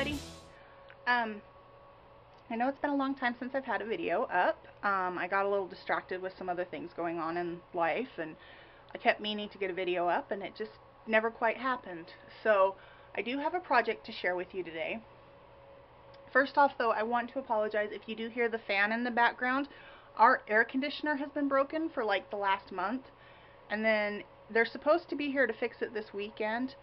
everybody. I know it's been a long time since I've had a video up. I got a little distracted with some other things going on in life, and I kept meaning to get a video up, and it just never quite happened. So I do have a project to share with you today. First off, though, I want to apologize if you do hear the fan in the background. Our air conditioner has been broken for like the last month, and then they're supposed to be here to fix it this weekend,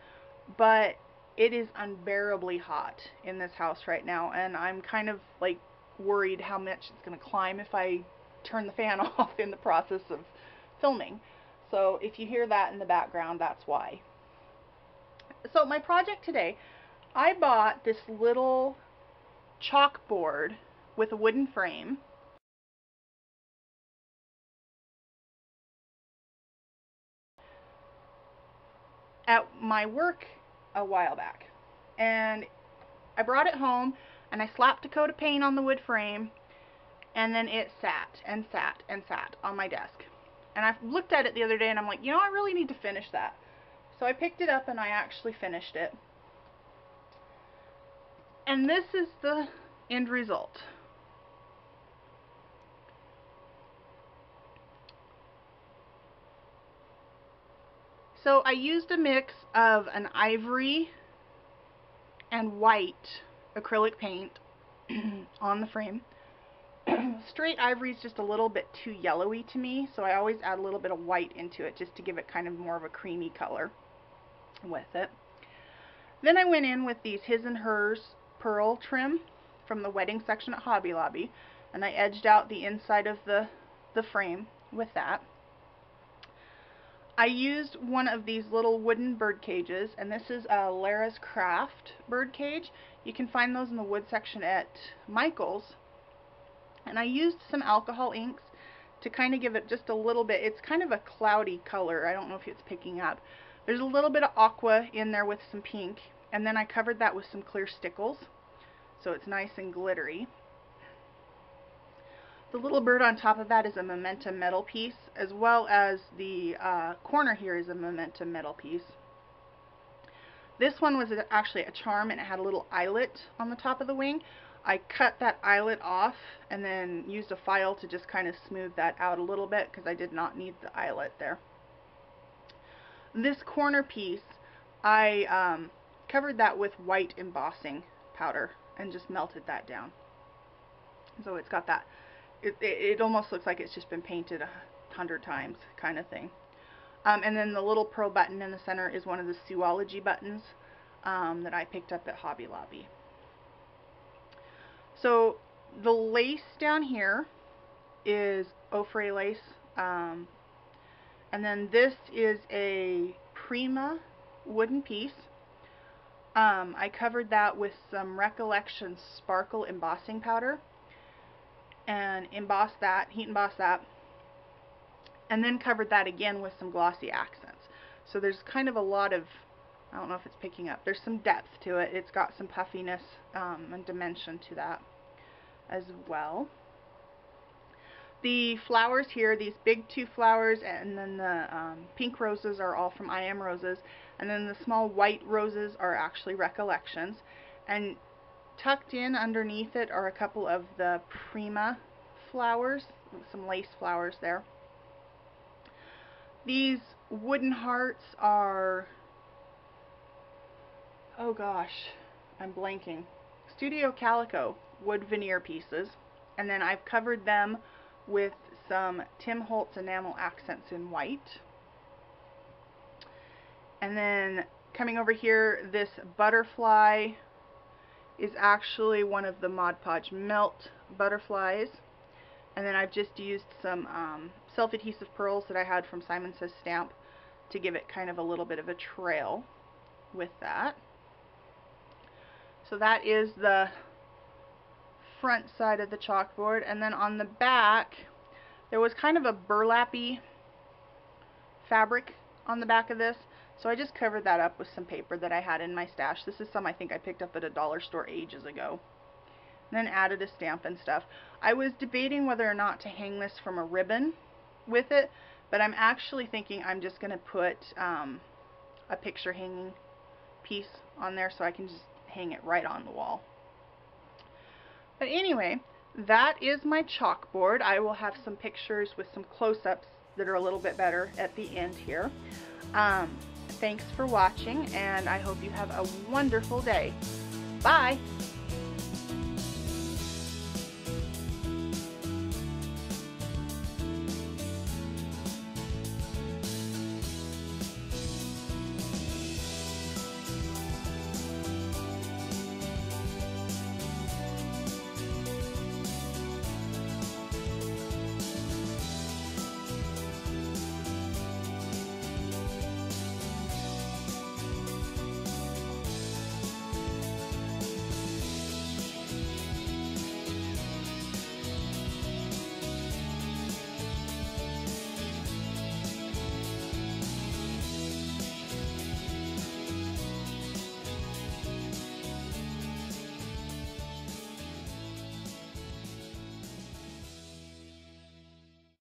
but it is unbearably hot in this house right now, and I'm kind of like worried how much it's going to climb if I turn the fan off in the process of filming. So if you hear that in the background, that's why. So my project today, I bought this little chalkboard with a wooden frame. At my work a while back, and I brought it home and I slapped a coat of paint on the wood frame, and then it sat and sat and sat on my desk. And I looked at it the other day and I'm like, you know, I really need to finish that. So I picked it up and I actually finished it. And this is the end result. So I used a mix of an ivory and white acrylic paint on the frame. Straight ivory is just a little bit too yellowy to me, so I always add a little bit of white into it just to give it kind of more of a creamy color with it. Then I went in with these His and Hers pearl trim from the wedding section at Hobby Lobby, and I edged out the inside of the frame with that. I used one of these little wooden bird cages, and this is a Lara's Craft bird cage. You can find those in the wood section at Michael's. And I used some alcohol inks to kind of give it just a little bit. It's kind of a cloudy color. I don't know if it's picking up. There's a little bit of aqua in there with some pink, and then I covered that with some clear stickles, so it's nice and glittery. The little bird on top of that is a momentum metal piece, as well as the corner here is a momentum metal piece. This one was actually a charm, and it had a little eyelet on the top of the wing. I cut that eyelet off and then used a file to just kind of smooth that out a little bit because I did not need the eyelet there. This corner piece, I covered that with white embossing powder and just melted that down. So it's got that. It almost looks like it's just been painted 100 times kind of thing. And then the little pearl button in the center is one of the Suology buttons that I picked up at Hobby Lobby. So the lace down here is Ofre lace, and then this is a Prima wooden piece. I covered that with some Recollection Sparkle embossing powder and embossed that, heat embossed that, and then covered that again with some glossy accents. So there's kind of a lot of, I don't know if it's picking up, there's some depth to it. It's got some puffiness and dimension to that as well. The flowers here, these big two flowers, and then the pink roses are all from I Am Roses, and then the small white roses are actually Recollections, and tucked in underneath it are a couple of the Prima flowers, some lace flowers there. These wooden hearts are, oh gosh, I'm blanking, Studio Calico wood veneer pieces, and then I've covered them with some Tim Holtz enamel accents in white. And then coming over here, this butterfly is actually one of the Mod Podge Melt butterflies, and then I've just used some self-adhesive pearls that I had from Simon Says Stamp to give it kind of a little bit of a trail with that. So that is the front side of the chalkboard, and then on the back there was kind of a burlappy fabric on the back of this, so I just covered that up with some paper that I had in my stash. This is some I think I picked up at a dollar store ages ago. And then added a stamp and stuff. I was debating whether or not to hang this from a ribbon with it, but I'm actually thinking I'm just going to put a picture hanging piece on there so I can just hang it right on the wall. But anyway, that is my chalkboard. I will have some pictures with some close-ups that are a little bit better at the end here. Thanks for watching, and I hope you have a wonderful day. Bye!